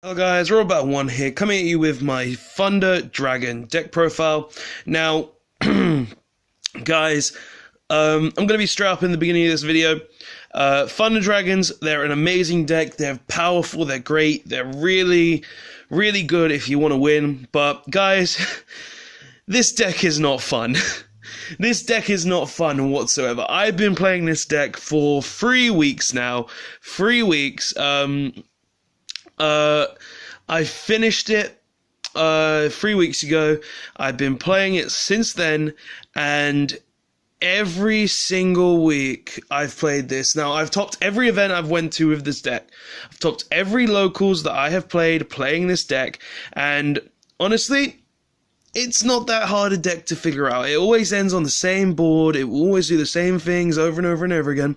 Hello guys, Robot One here, coming at you with my Thunder Dragon deck profile. Now, guys, I'm going to be straight up in the beginning of this video. Thunder Dragons, they're an amazing deck, they're powerful, they're great, they're really, really good if you want to win. But guys, this deck is not fun. This deck is not fun whatsoever. I've been playing this deck for 3 weeks now. 3 weeks. I finished it 3 weeks ago. I've been playing it since then, and every single week I've played this. Now, I've topped every event I've went to with this deck. I've topped every locals that I have played playing this deck, and honestly, it's not that hard a deck to figure out. It always ends on the same board. It will always do the same things over and over and over again.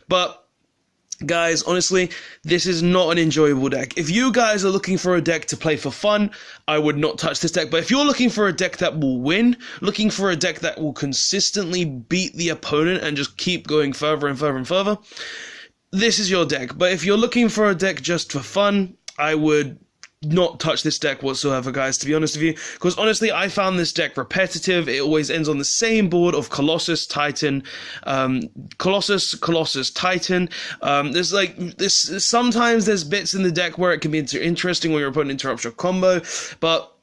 But guys, honestly, this is not an enjoyable deck. If you guys are looking for a deck to play for fun, I would not touch this deck. But if you're looking for a deck that will win, looking for a deck that will consistently beat the opponent and just keep going further and further and further, this is your deck. But if you're looking for a deck just for fun, I would not touch this deck whatsoever, guys, to be honest with you, because honestly I found this deck repetitive. It always ends on the same board of Colossus, Titan, Colossus, Titan. There's like this, sometimes there's bits in the deck where it can be interesting when your opponent interrupts your combo, but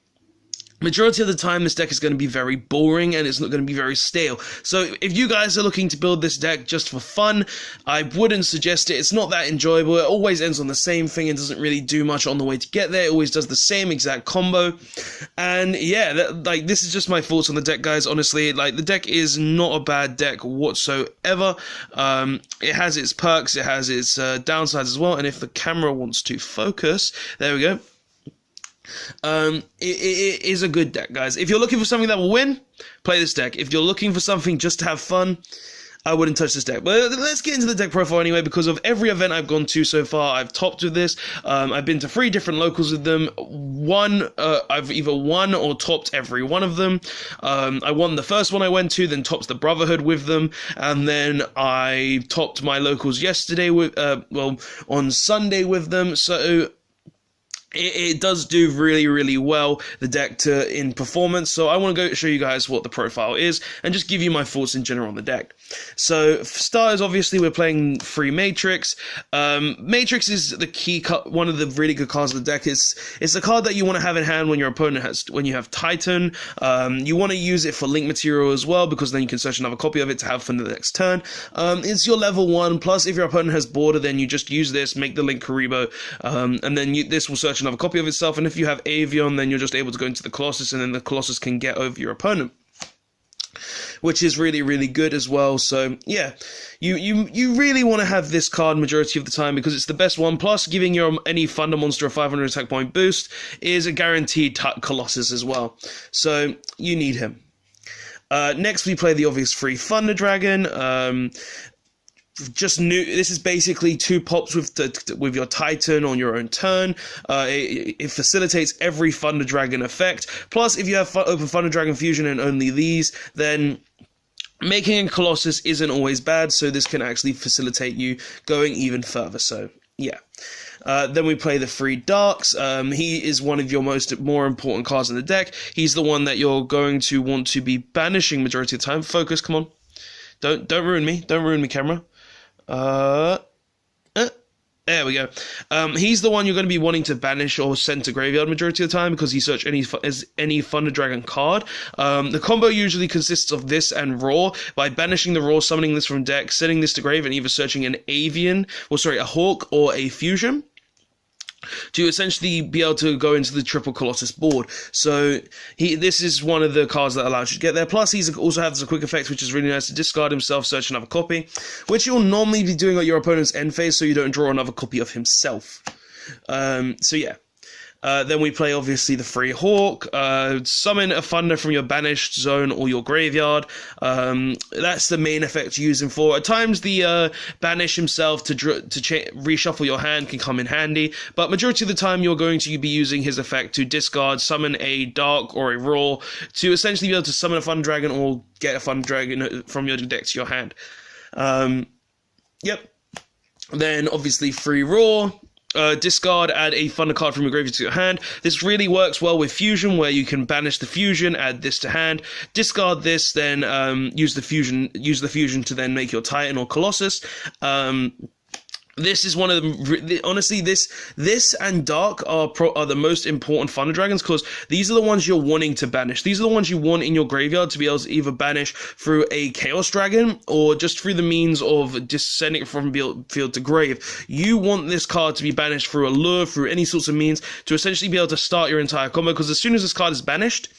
majority of the time, this deck is going to be very boring and it's not going to be very stale. So if you guys are looking to build this deck just for fun, I wouldn't suggest it. It's not that enjoyable. It always ends on the same thing and doesn't really do much on the way to get there. It always does the same exact combo. And yeah, this is just my thoughts on the deck, guys. Honestly, the deck is not a bad deck whatsoever. It has its perks, it has its downsides as well. And if the camera wants to focus, there we go. It is a good deck, guys. If you're looking for something that will win, play this deck. If you're looking for something just to have fun, I wouldn't touch this deck. But let's get into the deck profile anyway, because of every event I've gone to so far, I've topped with this. I've been to 3 different locals with them. I've either won or topped every one of them. I won the first one I went to, then topped the Brotherhood with them, and then I topped my locals yesterday with, on Sunday with them. So it does do really, really well, the deck, in performance. So I want to go show you guys what the profile is and just give you my thoughts in general on the deck. So for starters, obviously we're playing 3 Matrix. Matrix is the key one of the really good cards of the deck. It's a card that you want to have in hand when your opponent when you have Titan. You want to use it for link material as well, because then you can search another copy of it to have for the next turn. It's your level 1, plus if your opponent has border, then you just use this, make the link Karibo, and then this will search another copy of itself. And if you have Avion, then you're just able to go into the Colossus, and then the Colossus can get over your opponent, which is really, really good as well. So yeah, you really want to have this card majority of the time, because it's the best one. Plus, giving your any Thunder monster a 500 attack point boost is a guaranteed Colossus as well. So you need him. Next, we play the obvious free Thunder Dragon. This is basically 2 pops with your Titan on your own turn. It facilitates every Thunder Dragon effect. Plus, if you have open Thunder Dragon Fusion and only these, then making a Colossus isn't always bad, so this can actually facilitate you going even further. So yeah. Then we play the 3 Darks. He is one of your more important cards in the deck. He's the one that you're going to want to be banishing majority of the time. Focus, come on. Don't ruin me. Don't ruin me, camera. There we go. He's the one you're going to be wanting to banish or send to graveyard majority of the time, because he search any Thunder Dragon card. The combo usually consists of this and Raw. By banishing the Raw, summoning this from deck, sending this to grave, and either searching an a Hawk or a Fusion, to essentially be able to go into the triple Colossus board. So this is one of the cards that allows you to get there. Plus, he also has a quick effect, which is really nice, to discard himself, search another copy, which you'll normally be doing at your opponent's end phase, so you don't draw another copy of himself. So yeah. Then we play, obviously, the 3 Hawk. Summon a Thunder from your banished zone or your graveyard. That's the main effect you're using for. At times, the banish himself to reshuffle your hand can come in handy, but majority of the time, you're going to be using his effect to discard, summon a Dark or a Raw, to essentially be able to summon a Thunder Dragon or get a Thunder Dragon from your deck to your hand. Yep. Then, obviously, 3 Raw. discard, add a Thunder card from your graveyard to your hand. This really works well with Fusion, where you can banish the Fusion, add this to hand, discard this, then use the Fusion to then make your Titan or Colossus. This is one of the, honestly, this and Dark are the most important Thunder Dragons, because these are the ones you're wanting to banish. These are the ones you want in your graveyard to be able to either banish through a Chaos Dragon or just through the means of just sending it from field to grave. You want this card to be banished through a lure, through any sorts of means, to essentially be able to start your entire combo, because as soon as this card is banished,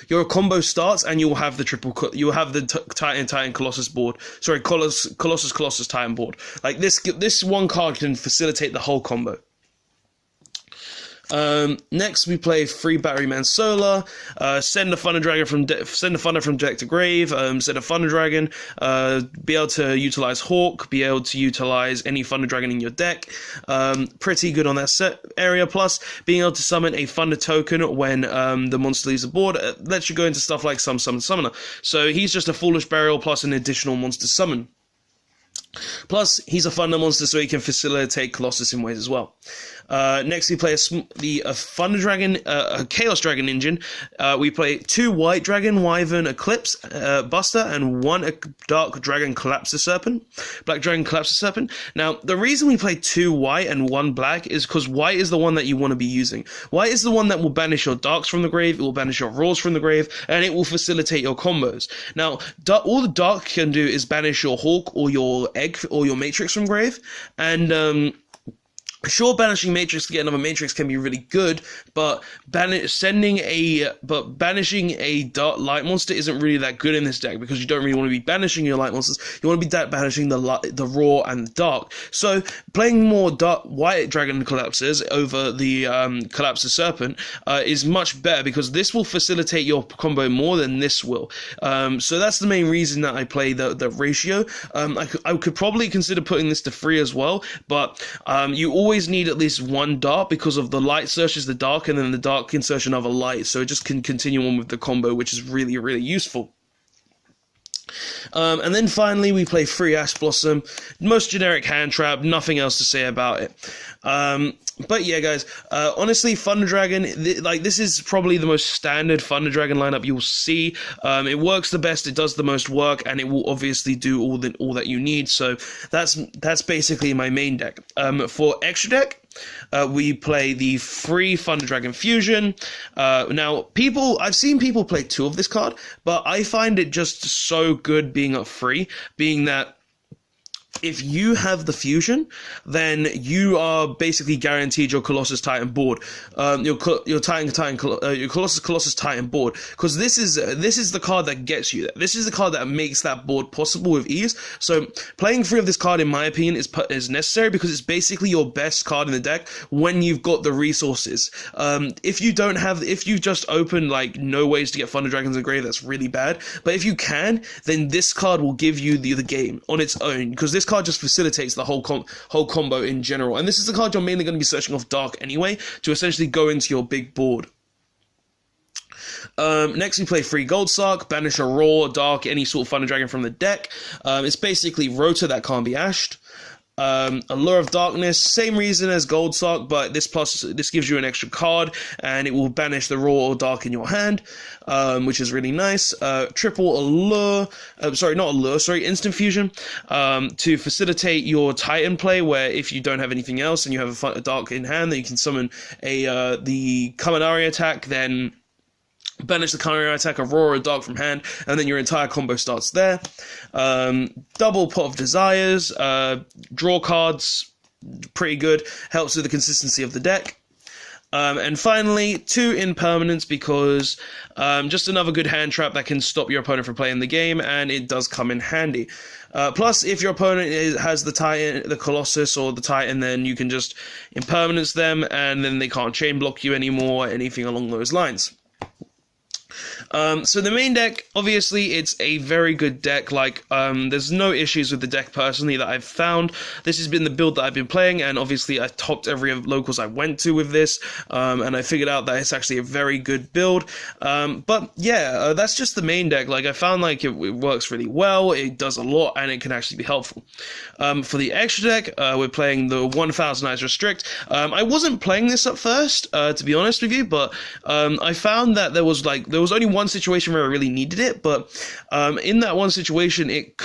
your combo starts, and you'll have the you'll have the Titan Colossus board. Sorry, Colossus Titan board. Like this one card can facilitate the whole combo. Next we play 3 Batteryman Solar, send a Thunder Dragon send a Thunder from deck to grave, send a Thunder Dragon, be able to utilize Hawk, be able to utilize any Thunder Dragon in your deck, pretty good on that set area, plus being able to summon a Thunder token when the monster leaves the board, lets you go into stuff like Summon Summoner. So he's just a Foolish Burial plus an additional monster summon. Plus, he's a Thunder monster, so he can facilitate Colossus in ways as well. Next, we play a Thunder Dragon, a Chaos Dragon engine. We play 2 White Dragon, Wyvern Eclipse Buster, and 1 Dark Dragon Collapsor Serpent, Black Dragon Collapsor Serpent. Now, the reason we play 2 White and 1 Black is because White is the one that you want to be using. White is the one that will banish your Darks from the grave, it will banish your Raws from the grave, and it will facilitate your combos. Now, all the Dark can do is banish your Hawk or your Egg or your Matrix from grave, and sure, banishing Matrix to get another Matrix can be really good, but banishing a dark light monster isn't really that good in this deck, because you don't really want to be banishing your light monsters. You want to be banishing the raw and the dark. So playing more dark White Dragon Collapsers over the Collapsor Serpent is much better, because this will facilitate your combo more than this will. So that's the main reason that I play the ratio. I could probably consider putting this to 3 as well, but you always need at least 1 dark, because of the light searches the dark, and then the dark can search another light, so it just can continue on with the combo, which is really, really useful. And then finally we play 3 Ash Blossom, most generic hand trap, nothing else to say about it. But yeah, guys, honestly, Thunder Dragon, this is probably the most standard Thunder Dragon lineup you'll see. It works the best, it does the most work, and it will obviously do all that you need. So that's basically my main deck. For extra deck, we play the 3 Thunder Dragon Fusion. Now, I've seen people play 2 of this card, but I find it just so good being at 3, being that if you have the Fusion, then you are basically guaranteed your Colossus Titan board, your Colossus Titan board, because this is the card that gets you there. This is the card that makes that board possible with ease. So playing 3 of this card, in my opinion, is necessary, because it's basically your best card in the deck when you've got the resources. If you just open no ways to get Thunder Dragons in grave, that's really bad. But if you can, then this card will give you the game on its own, because this card just facilitates the whole combo in general. And this is the card you're mainly going to be searching off Dark anyway, to essentially go into your big board. Next we play 3 Gold Sark, banish a Raw, Dark, any sort of Thunder Dragon from the deck. It's basically Rota that can't be ashed. Allure of Darkness, same reason as Gold Sark, but this gives you an extra card, and it will banish the Raw or Dark in your hand, which is really nice. Triple Allure, Instant Fusion, to facilitate your Titan play, where if you don't have anything else and you have a Dark in hand, then you can summon the Kaminari attack, then banish the Kaminari attack, Aurora Dark from hand, and then your entire combo starts there. Double Pot of Desires, draw cards, pretty good, helps with the consistency of the deck. And finally, 2 Impermanence, because just another good hand trap that can stop your opponent from playing the game, and it does come in handy. Plus, if your opponent has the Titan, the Colossus or the Titan, then you can just Impermanence them, and then they can't chain block you anymore, anything along those lines. So the main deck, obviously, it's a very good deck. Like, there's no issues with the deck personally that I've found. This has been the build that I've been playing, and obviously I've topped every locals I went to with this, and I figured out that it's actually a very good build. But yeah, that's just the main deck. Like, I found like it works really well, it does a lot, and it can actually be helpful. For the extra deck, we're playing the 1000 Eyes Restrict. I wasn't playing this at first, to be honest with you, but I found that there was only one situation where I really needed it, but in that one situation, it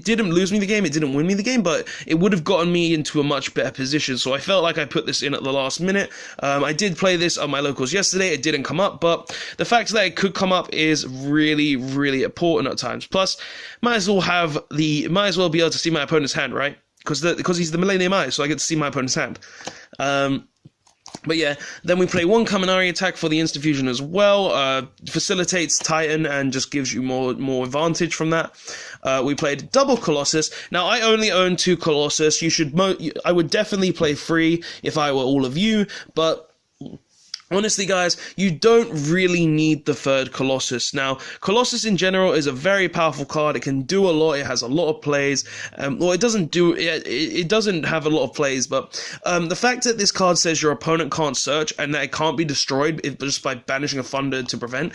didn't lose me the game, it didn't win me the game, but it would have gotten me into a much better position. So I felt like I put this in at the last minute. I did play this on my locals yesterday, it didn't come up, but the fact that it could come up is really, really important at times. Plus, might as well be able to see my opponent's hand, right? Because he's the Millennium Eye, so I get to see my opponent's hand. But yeah, then we play one Kaminari attack for the Insta Fusion as well. Facilitates Titan and just gives you more advantage from that. We played double Colossus. Now, I only own 2 Colossus. I would definitely play 3 if I were all of you, but honestly, guys, you don't really need the 3rd Colossus. Now, Colossus in general is a very powerful card. It can do a lot. It has a lot of plays. Well, it doesn't have a lot of plays, but the fact that this card says your opponent can't search and that it can't be destroyed just by banishing a Thunder to prevent,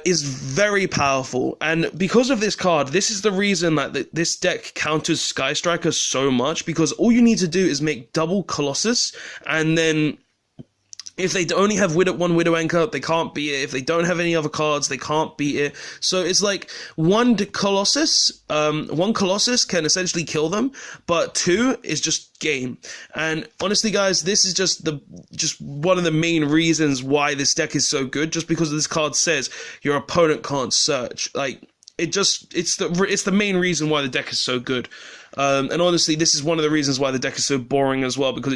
is very powerful. And because of this card, this is the reason that this deck counters Sky Striker so much, because all you need to do is make double Colossus, and then if they only have one Widow Anchor, they can't beat it. If they don't have any other cards, they can't beat it. So it's like one Colossus can essentially kill them, but 2 is just game. And honestly, guys, this is just one of the main reasons why this deck is so good, just because this card says your opponent can't search. Like, it's the main reason why the deck is so good. And honestly, this is one of the reasons why the deck is so boring as well, because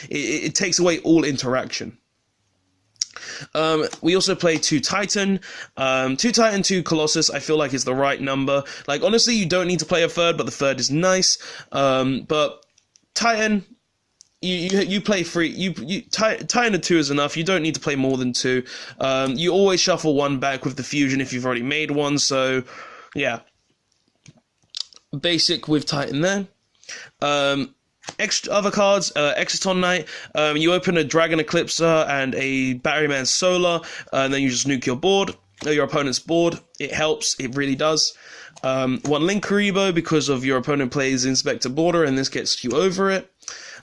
it takes away all interaction. We also play 2 Titan. 2 Titan, 2 Colossus, I feel like is the right number. Like, honestly, you don't need to play a 3rd, but the 3rd is nice. But Titan, you play 3. Titan of 2 is enough. You don't need to play more than 2. You always shuffle 1 back with the fusion if you've already made one. So, yeah. Basic with Titan there. Extra other cards, Exciton Knight. You open a Dragon Eclipser and a Batteryman Solar, and then you just nuke your opponent's board. It helps, it really does. 1 Link Karibo because of your opponent plays Inspector Border, and this gets you over it.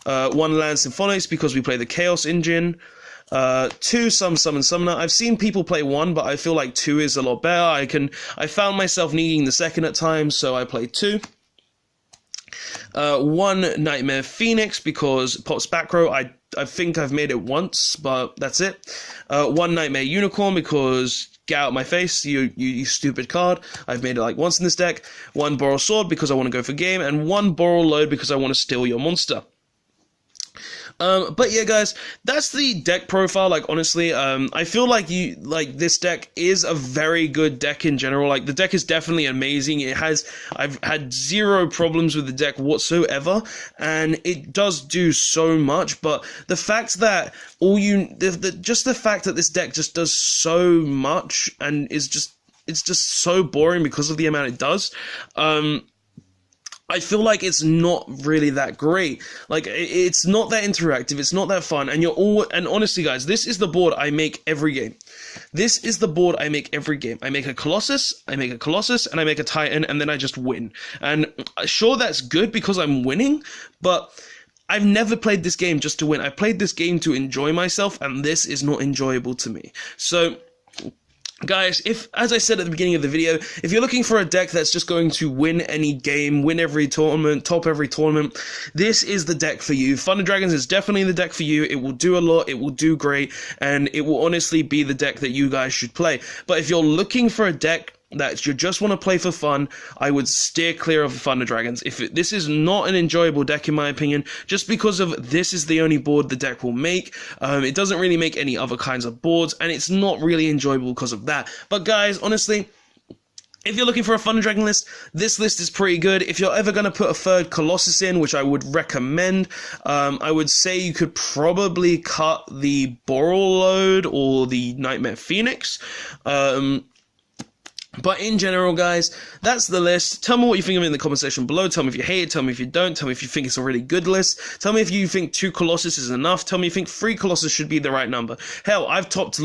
1 Land Symphonics because we play the Chaos Engine. 2 Summon Summoner. I've seen people play 1, but I feel like 2 is a lot better. I found myself needing the 2nd at times, so I played 2. 1 Nightmare Phoenix because it pops back row. I think I've made it once, but that's it. 1 Nightmare Unicorn because get out of my face, you stupid card. I've made it like once in this deck. 1 Boral Sword because I want to go for game, and 1 Boral Load because I want to steal your monster. But yeah, guys, that's the deck profile. Like, honestly, I feel like this deck is a very good deck in general. Like, the deck is definitely amazing. I've had 0 problems with the deck whatsoever, and it does do so much. But the fact that the fact that this deck just does so much and it's just so boring because of the amount it does, I feel like it's not really that great. Like, it's not that interactive, it's not that fun, and and honestly, guys, this is the board I make every game. This is the board I make every game. I make a Colossus, and I make a Titan, and then I just win. And sure, that's good because I'm winning, but I've never played this game just to win. I played this game to enjoy myself, and this is not enjoyable to me. So, guys, as I said at the beginning of the video, if you're looking for a deck that's just going to win any game, win every tournament, top every tournament, this is the deck for you. Thunder Dragons is definitely the deck for you. It will do a lot, it will do great, and it will honestly be the deck that you guys should play. But if you're looking for a deck that you just want to play for fun, I would steer clear of the Thunder Dragons. This is not an enjoyable deck in my opinion, just because of this is the only board the deck will make. It doesn't really make any other kinds of boards, and it's not really enjoyable because of that. But guys, honestly, If you're looking for a fun dragon list, this list is pretty good. If you're ever going to put a third Colossus in, which I would recommend, I would say you could probably cut the Boral Load or the Nightmare Phoenix. But in general, guys, that's the list. Tell me what you think of it in the comment section below. Tell me if you hate it. Tell me if you don't. Tell me if you think it's a really good list. Tell me if you think 2 Colossus is enough. Tell me if you think 3 Colossus should be the right number. Hell, I've topped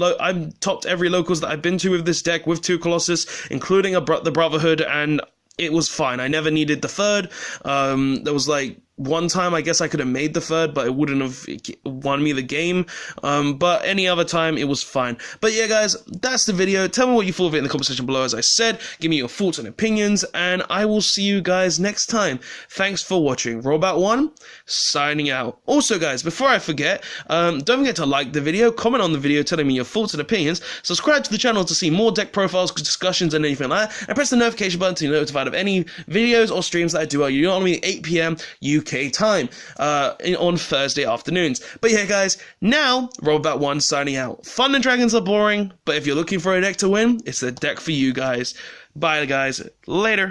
every locals that I've been to with this deck with 2 Colossus, including the Brotherhood, and it was fine. I never needed the third. There was like one time I guess I could have made the third, but it wouldn't have won me the game. But any other time, it was fine. But yeah, guys, that's the video. Tell me what you thought of it in the comment section below. As I said, give me your thoughts and opinions, and I will see you guys next time. Thanks for watching. Robot1, signing out. Also, guys, before I forget, don't forget to like the video, comment on the video, telling me your thoughts and opinions, subscribe to the channel to see more deck profiles, discussions, and anything like that, and press the notification button to be notified of any videos or streams that I do. You know what I mean? 8 p.m. UK time on Thursday afternoons. But yeah, guys, now Robot1 signing out. Fun and dragons are boring, but if you're looking for a deck to win, it's the deck for you guys. Bye, guys. Later.